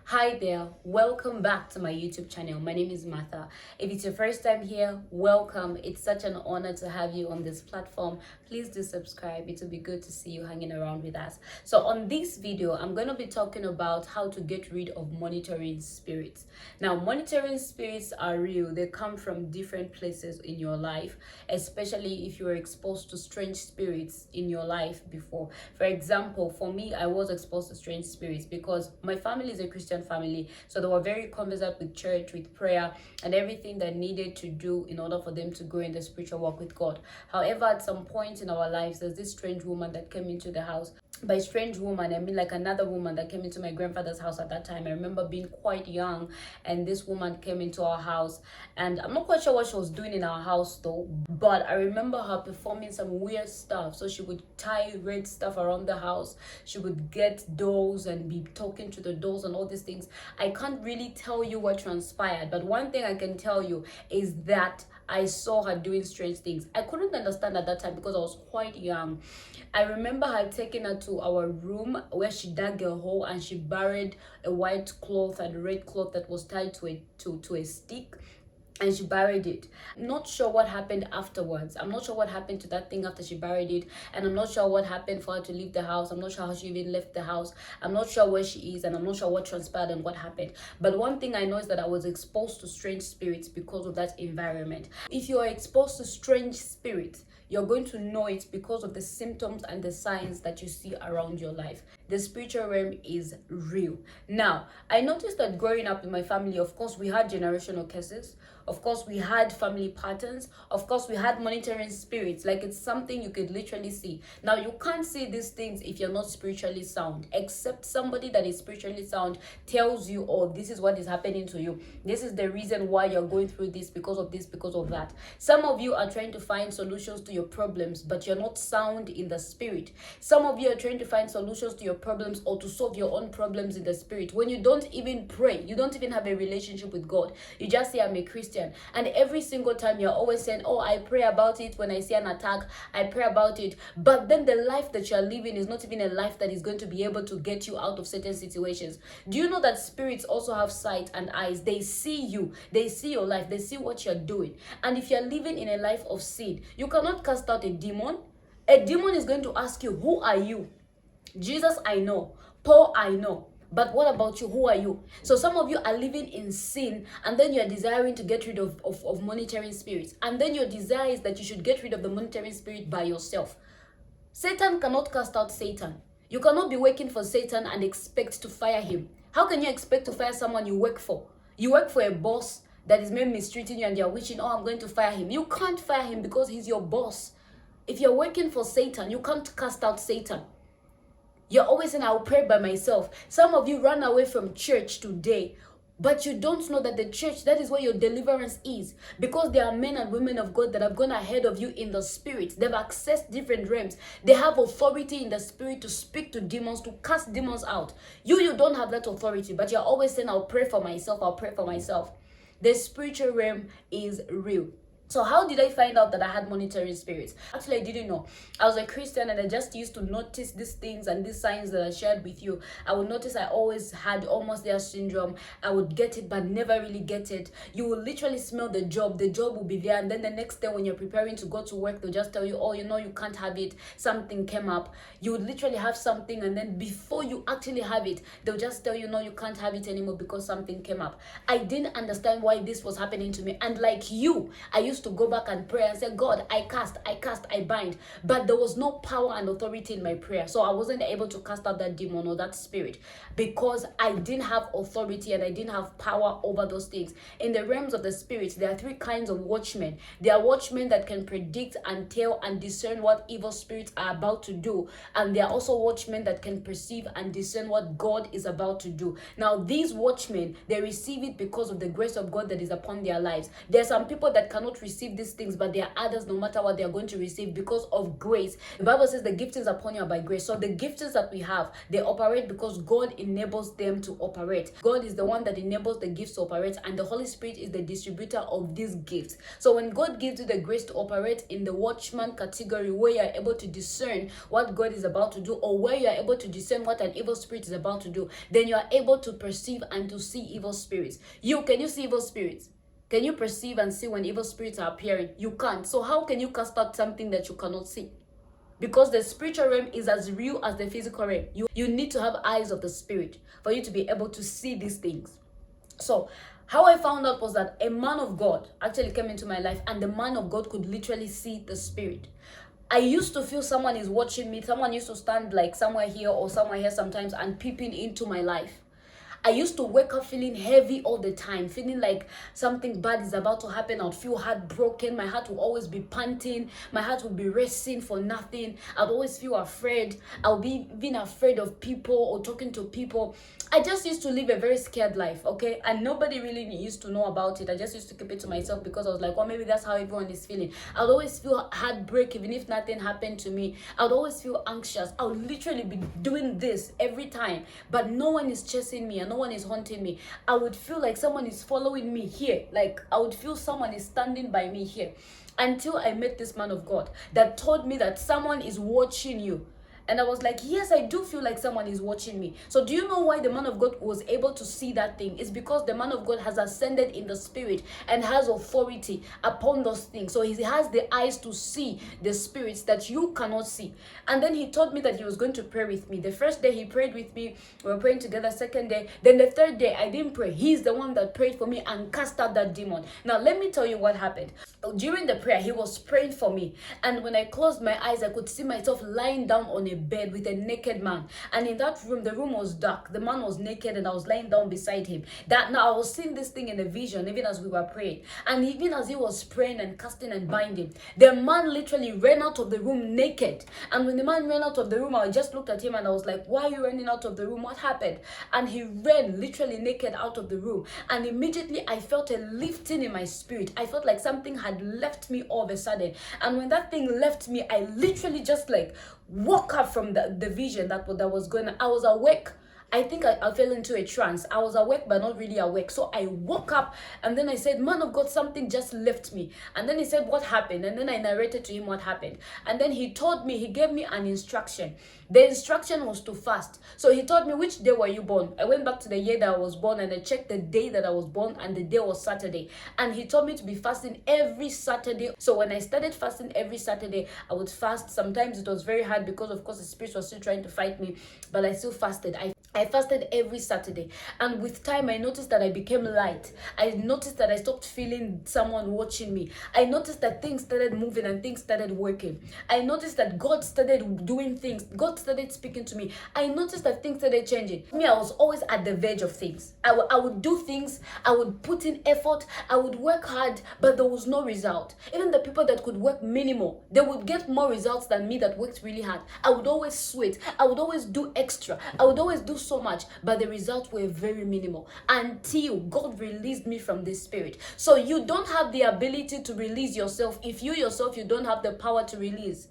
Hi there, welcome back to my YouTube channel. My name is Martha. If it's your first time here, welcome. It's such an honor to have you on this platform. Please do subscribe. It will be good to see you hanging around with us. So on this video, I'm going to be talking about how to get rid of monitoring spirits. Now, monitoring spirits are real. They come from different places in your life, especially if you were exposed to strange spirits in your life before. For example, for me, I was exposed to strange spirits because my family is a Christian family, so they were very conversant with church, with prayer, and everything that needed to do in order for them to grow in the spiritual walk with God. However, at some point in our lives, there's this strange woman that came into the house. By strange woman, I mean like another woman that came into my grandfather's house at that time. I remember being quite young, and this woman came into our house, and I'm not quite sure what she was doing in our house though, but I remember her performing some weird stuff. So she would tie red stuff around the house, she would get dolls and be talking to the dolls and all these things. I can't really tell you what transpired, but one thing I can tell you is that I saw her doing strange things. I couldn't understand at that time because I was quite young. I remember her taking her to our room where she dug a hole and she buried a white cloth and a red cloth that was tied to a stick, and she buried it. Not sure what happened afterwards. I'm not sure what happened to that thing after she buried it, and I'm not sure what happened for her to leave the house. I'm not sure how she even left the house. I'm not sure where she is, and I'm not sure what transpired and what happened. But one thing I know is that I was exposed to strange spirits because of that environment. If you are exposed to strange spirits, you're going to know it because of the symptoms and the signs that you see around your life. The spiritual realm is real. Now, I noticed that growing up in my family, of course, we had generational curses. Of course, we had family patterns. Of course, we had monitoring spirits. Like, it's something you could literally see. Now, you can't see these things if you're not spiritually sound, except somebody that is spiritually sound tells you, oh, this is what is happening to you. This is the reason why you're going through this, because of this, because of that. Some of you are trying to find solutions to your problems, but you're not sound in the spirit. Some of you are trying to find solutions to your problems or to solve your own problems in the spirit when you don't even pray. You don't even have a relationship with God. You just say, I'm a Christian. And every single time you're always saying, oh, I pray about it when I see an attack. I pray about it. But then the life that you're living is not even a life that is going to be able to get you out of certain situations. Do you know that spirits also have sight and eyes? They see you. They see your life. They see what you're doing. And if you're living in a life of sin, you cannot cast out a demon. A demon is going to ask you, who are you? Jesus, I know. Paul, I know. But what about you? Who are you? So some of you are living in sin, and then you're desiring to get rid of monitoring spirits. And then your desire is that you should get rid of the monitoring spirit by yourself. Satan cannot cast out Satan. You cannot be working for Satan and expect to fire him. How can you expect to fire someone you work for? You work for a boss that is maybe mistreating you and you're wishing, oh, I'm going to fire him. You can't fire him because he's your boss. If you're working for Satan, you can't cast out Satan. You're always saying, I'll pray by myself. Some of you run away from church today, but you don't know that the church, that is where your deliverance is. Because there are men and women of God that have gone ahead of you in the spirit. They've accessed different realms. They have authority in the spirit to speak to demons, to cast demons out. You don't have that authority, but you're always saying, I'll pray for myself, I'll pray for myself. The spiritual realm is real. So how did I find out that I had monitoring spirits? Actually, I didn't know. I was a Christian and I just used to notice these things and these signs that I shared with you. I would notice I always had almost their syndrome. I would get it but never really get it. You will literally smell the job. The job will be there, and then the next day when you're preparing to go to work, they'll just tell you, oh, you know, you can't have it. Something came up. You would literally have something, and then before you actually have it, they'll just tell you, no, you can't have it anymore because something came up. I didn't understand why this was happening to me. And like you, I used to go back and pray and say, God, I cast, I bind. But there was no power and authority in my prayer. So I wasn't able to cast out that demon or that spirit because I didn't have authority and I didn't have power over those things. In the realms of the spirit, there are three kinds of watchmen. There are watchmen that can predict and tell and discern what evil spirits are about to do. And there are also watchmen that can perceive and discern what God is about to do. Now, these watchmen, they receive it because of the grace of God that is upon their lives. There are some people that cannot receive receive these things, but there are others, no matter what, they are going to receive because of grace. The Bible says the giftings upon you are by grace. So the giftings that we have, they operate because God enables them to operate. God is the one that enables the gifts to operate, and the Holy Spirit is the distributor of these gifts. So when God gives you the grace to operate in the watchman category, where you are able to discern what God is about to do, or where you are able to discern what an evil spirit is about to do, then you are able to perceive and to see evil spirits. Can you see evil spirits? Can you perceive and see when evil spirits are appearing? You can't. So how can you cast out something that you cannot see? Because the spiritual realm is as real as the physical realm. You need to have eyes of the spirit for you to be able to see these things. So how I found out was that a man of God actually came into my life, and the man of God could literally see the spirit. I used to feel someone is watching me. Someone used to stand like somewhere here or somewhere here sometimes and peeping into my life. I used to wake up feeling heavy all the time, feeling like something bad is about to happen. I'd feel heartbroken. My heart would always be panting. My heart would be racing for nothing. I'd always feel afraid. I'll be being afraid of people or talking to people. I just used to live a very scared life, okay? And nobody really used to know about it. I just used to keep it to myself because I was like, well, maybe that's how everyone is feeling. I'd always feel heartbreak even if nothing happened to me. I'd always feel anxious. I would literally be doing this every time, but no one is chasing me and no one is haunting me. I would feel like someone is following me here. Like I would feel someone is standing by me here, until I met this man of God that told me that someone is watching you. And I was like, yes, I do feel like someone is watching me. So do you know why the man of God was able to see that thing? It's because the man of God has ascended in the spirit and has authority upon those things. So he has the eyes to see the spirits that you cannot see. And then he told me that he was going to pray with me. The first day he prayed with me, we were praying together. Second day, then the third day I didn't pray. He's the one that prayed for me and cast out that demon. Now let me tell you what happened. During the prayer, he was praying for me. And when I closed my eyes, I could see myself lying down on a bed with a naked man, and in that room the room was dark, the man was naked, and I was lying down beside him. That now I was seeing this thing in a vision even as we were praying, and even as he was praying and casting and binding, the man literally ran out of the room naked. And when the man ran out of the room, I just looked at him and I was like, why are you running out of the room? What happened? And he ran literally naked out of the room, and immediately I felt a lifting in my spirit. I felt like something had left me all of a sudden, and when that thing left me, I literally just like woke up from the vision that was going on. I was awake. I think I fell into a trance. I was awake, but not really awake. So I woke up, and then I said, man of God, something just left me. And then he said, what happened? And then I narrated to him what happened. And then he told me, he gave me an instruction. The instruction was to fast. So he told me, which day were you born? I went back to the year that I was born, and I checked the day that I was born, and the day was Saturday. And he told me to be fasting every Saturday. So when I started fasting every Saturday, I would fast. Sometimes it was very hard because, of course, the spirit was still trying to fight me, but I still fasted. I fasted every Saturday, and with time I noticed that I became light. I noticed that I stopped feeling someone watching me. I noticed that things started moving and things started working. I noticed that God started doing things. God started speaking to me. I noticed that things started changing. Me, I was always at the verge of things. I would do things, I would put in effort, I would work hard, but there was no result. Even the people that could work minimal, they would get more results than me that worked really hard. I would always sweat. I would always do extra. I would always do so much, but the results were very minimal until God released me from this spirit. So you don't have the ability to release yourself if you yourself you don't have the power to release.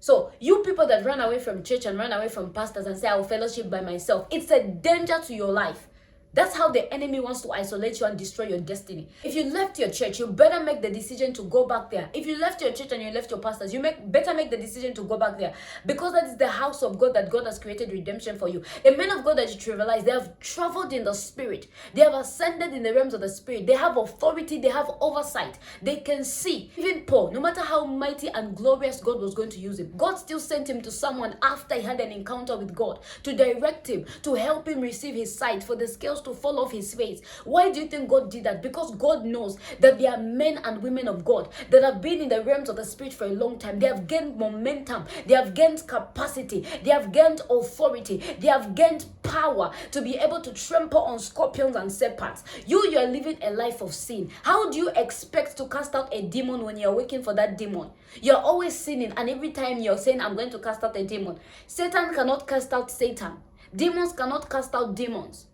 So you people that run away from church and run away from pastors and say, I will fellowship by myself, it's a danger to your life. That's how the enemy wants to isolate you and destroy your destiny. If you left your church, you better make the decision to go back there. If you left your church and you left your pastors, you better make the decision to go back there, because that is the house of God that God has created redemption for you. The men of God that you trivialize, they have traveled in the spirit. They have ascended in the realms of the spirit. They have authority. They have oversight. They can see. Even Paul, no matter how mighty and glorious God was going to use him, God still sent him to someone after he had an encounter with God to direct him, to help him receive his sight, for the scales to fall off his face. Why do you think God did that? Because God knows that there are men and women of God that have been in the realms of the spirit for a long time. They have gained momentum. They have gained capacity. They have gained authority. They have gained power to be able to trample on scorpions and serpents. You are living a life of sin. How do you expect to cast out a demon when you're waiting for that demon? You're always sinning, and every time you're saying, I'm going to cast out a demon. Satan cannot cast out Satan. Demons cannot cast out demons.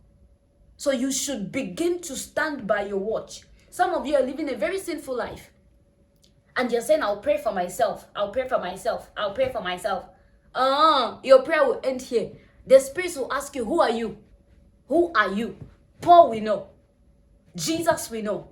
So you should begin to stand by your watch. Some of you are living a very sinful life. And you're saying, I'll pray for myself. I'll pray for myself. I'll pray for myself. Your prayer will end here. The spirits will ask you, who are you? Who are you? Paul, we know. Jesus, we know.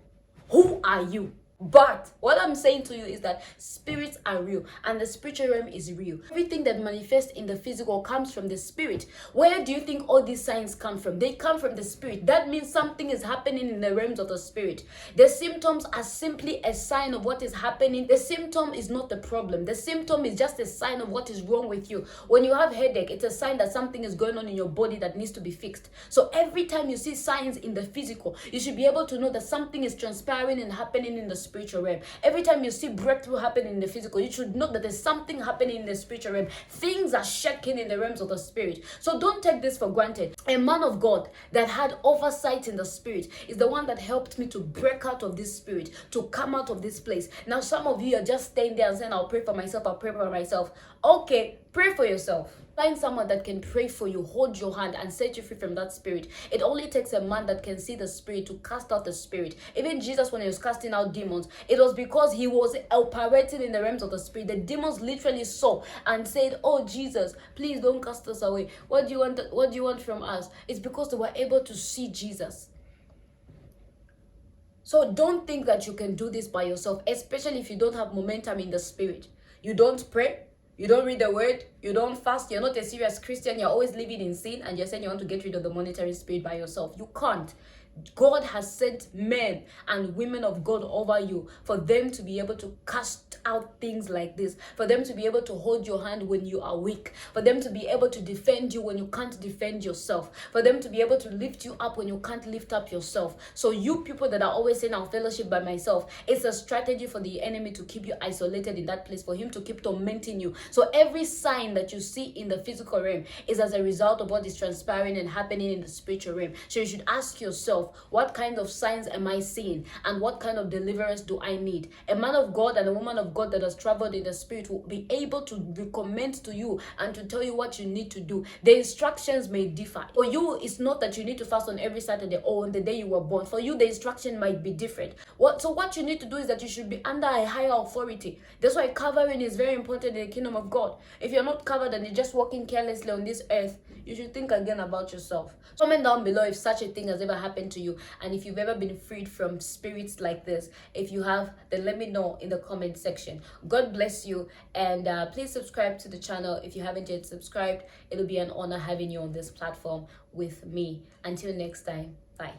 Who are you? But what I'm saying to you is that spirits are real and the spiritual realm is real. Everything that manifests in the physical comes from the spirit. Where do you think all these signs come from? They come from the spirit. That means something is happening in the realms of the spirit. The symptoms are simply a sign of what is happening. The symptom is not the problem. The symptom is just a sign of what is wrong with you. When you have headache, it's a sign that something is going on in your body that needs to be fixed. So every time you see signs in the physical, you should be able to know that something is transpiring and happening in the spiritual realm. Every time you see breakthrough happening in the physical, you should know that there's something happening in the spiritual realm. Things are shaking in the realms of the spirit. So don't take this for granted. A man of God that had oversight in the spirit is the one that helped me to break out of this spirit, to come out of this place. Now some of you are just staying there and saying, I'll pray for myself, I'll pray for myself. Okay, pray for yourself. Find someone that can pray for you, hold your hand, and set you free from that spirit. It only takes a man that can see the spirit to cast out the spirit. Even Jesus, when he was casting out demons, it was because he was operating in the realms of the spirit. The demons literally saw and said, oh Jesus, please don't cast us away. What do you want? What do you want from us? It's because they were able to see Jesus. So don't think that you can do this by yourself, especially if you don't have momentum in the spirit. You don't pray. You don't read the word, you don't fast, you're not a serious Christian, you're always living in sin, and you're saying you want to get rid of the monitoring spirit by yourself. You can't. God has sent men and women of God over you for them to be able to cast out things like this, for them to be able to hold your hand when you are weak, for them to be able to defend you when you can't defend yourself, for them to be able to lift you up when you can't lift up yourself. So you people that are always saying I'll fellowship by myself, it's a strategy for the enemy to keep you isolated in that place, for him to keep tormenting you. So every sign that you see in the physical realm is as a result of what is transpiring and happening in the spiritual realm. So you should ask yourself, what kind of signs am I seeing, and what kind of deliverance do I need? A man of God and a woman of God that has traveled in the spirit will be able to recommend to you and to tell you what you need to do. The instructions may differ. For you, it's not that you need to fast on every Saturday or on the day you were born. For you, the instruction might be different. So what you need to do is that you should be under a higher authority. That's why covering is very important in the kingdom of God. If you're not covered and you're just walking carelessly on this earth, you should think again about yourself. Comment down below if such a thing has ever happened to you, and if you've ever been freed from spirits like this. If you have, then let me know in the comment section. God bless you, and please subscribe to the channel if you haven't yet subscribed. It'll be an honor having you on this platform with me. Until next time, bye.